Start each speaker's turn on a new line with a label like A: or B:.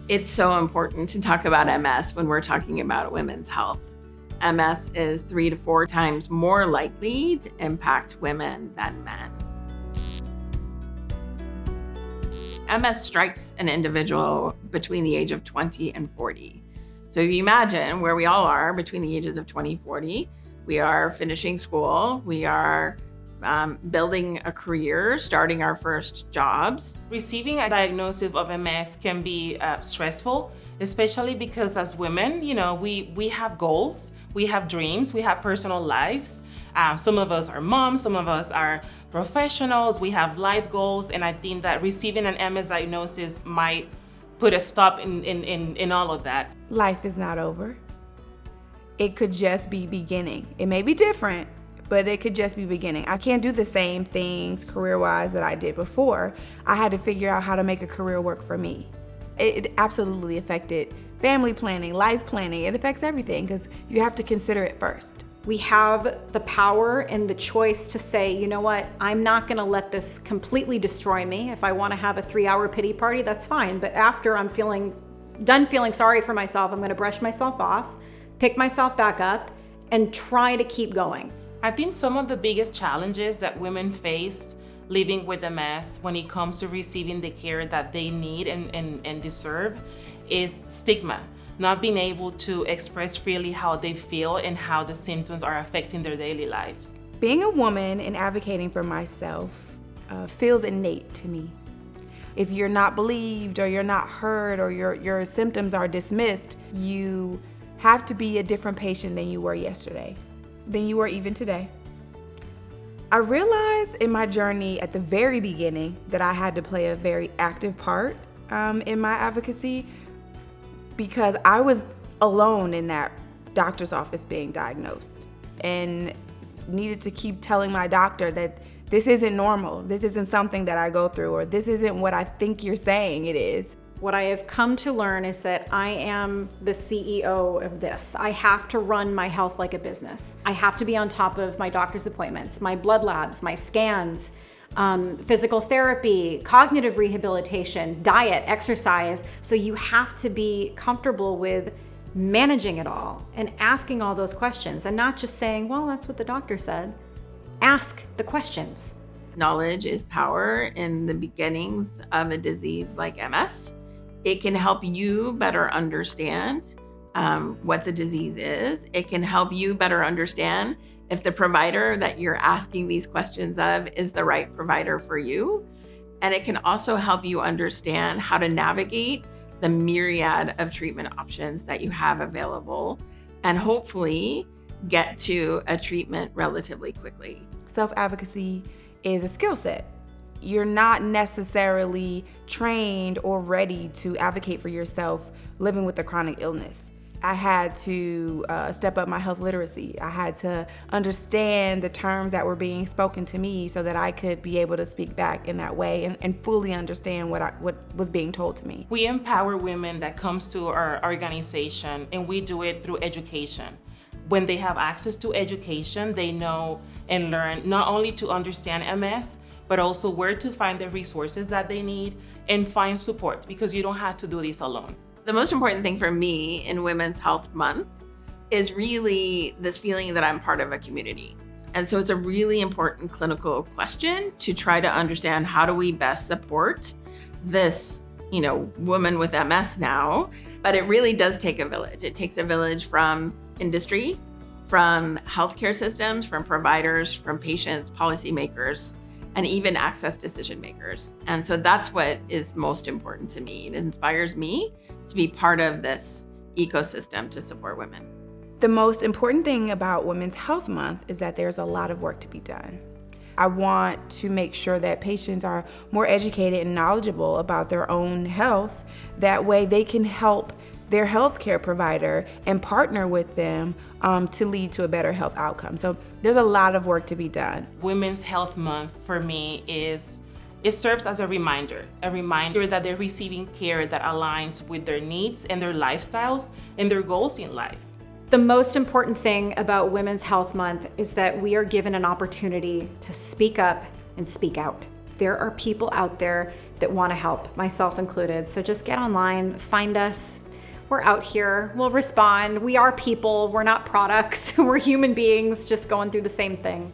A: It's so important to talk about MS when we're talking about women's health. MS is 3 to 4 times more likely to impact women than men. MS strikes an individual between the age of 20 and 40. So if you imagine where we all are between the ages of 20 and 40, we are finishing school, we are building a career, starting our first jobs.
B: Receiving a diagnosis of MS can be stressful, especially because as women, we have goals, we have dreams, we have personal lives. Some of us are moms, some of us are professionals, we have life goals, and I think that receiving an MS diagnosis might put a stop in all of that.
C: Life is not over. It could just be beginning. It may be different, but it could just be beginning. I can't do the same things career-wise that I did before. I had to figure out how to make a career work for me. It absolutely affected family planning, life planning. It affects everything because you have to consider it first.
D: We have the power and the choice to say, you know what, I'm not gonna let this completely destroy me. If I wanna have a 3-hour pity party, that's fine. But after I'm done feeling sorry for myself, I'm gonna brush myself off, pick myself back up, and try to keep going.
B: I think some of the biggest challenges that women faced living with MS when it comes to receiving the care that they need and deserve is stigma. Not being able to express freely how they feel and how the symptoms are affecting their daily lives.
C: Being a woman and advocating for myself feels innate to me. If you're not believed or you're not heard or your symptoms are dismissed, you have to be a different patient than you were yesterday, than you were even today. I realized in my journey at the very beginning that I had to play a very active part in my advocacy because I was alone in that doctor's office being diagnosed and needed to keep telling my doctor that this isn't normal, this isn't something that I go through, or this isn't what I think you're saying it is.
D: What I have come to learn is that I am the CEO of this. I have to run my health like a business. I have to be on top of my doctor's appointments, my blood labs, my scans, physical therapy, cognitive rehabilitation, diet, exercise. So you have to be comfortable with managing it all and asking all those questions and not just saying, well, that's what the doctor said. Ask the questions.
A: Knowledge is power in the beginnings of a disease like MS. It can help you better understand what the disease is. It can help you better understand if the provider that you're asking these questions of is the right provider for you. And it can also help you understand how to navigate the myriad of treatment options that you have available and hopefully get to a treatment relatively quickly.
C: Self-advocacy is a skill set. You're not necessarily trained or ready to advocate for yourself living with a chronic illness. I had to step up my health literacy. I had to understand the terms that were being spoken to me so that I could be able to speak back in that way and fully understand what was being told to me.
B: We empower women that comes to our organization, and we do it through education. When they have access to education, they know and learn not only to understand MS, but also where to find the resources that they need and find support, because you don't have to do this alone.
A: The most important thing for me in Women's Health Month is really this feeling that I'm part of a community. And so it's a really important clinical question to try to understand how do we best support this, woman with MS now. But it really does take a village. It takes a village from industry, from healthcare systems, from providers, from patients, policymakers, and even access decision makers. And so that's what is most important to me. It inspires me to be part of this ecosystem to support women.
C: The most important thing about Women's Health Month is that there's a lot of work to be done. I want to make sure that patients are more educated and knowledgeable about their own health. That way they can help their healthcare provider and partner with them to lead to a better health outcome. So there's a lot of work to be done.
B: Women's Health Month for me it serves as a reminder that they're receiving care that aligns with their needs and their lifestyles and their goals in life.
D: The most important thing about Women's Health Month is that we are given an opportunity to speak up and speak out. There are people out there that want to help, myself included. So just get online, find us. We're out here, we'll respond. We are people, we're not products. We're human beings just going through the same thing.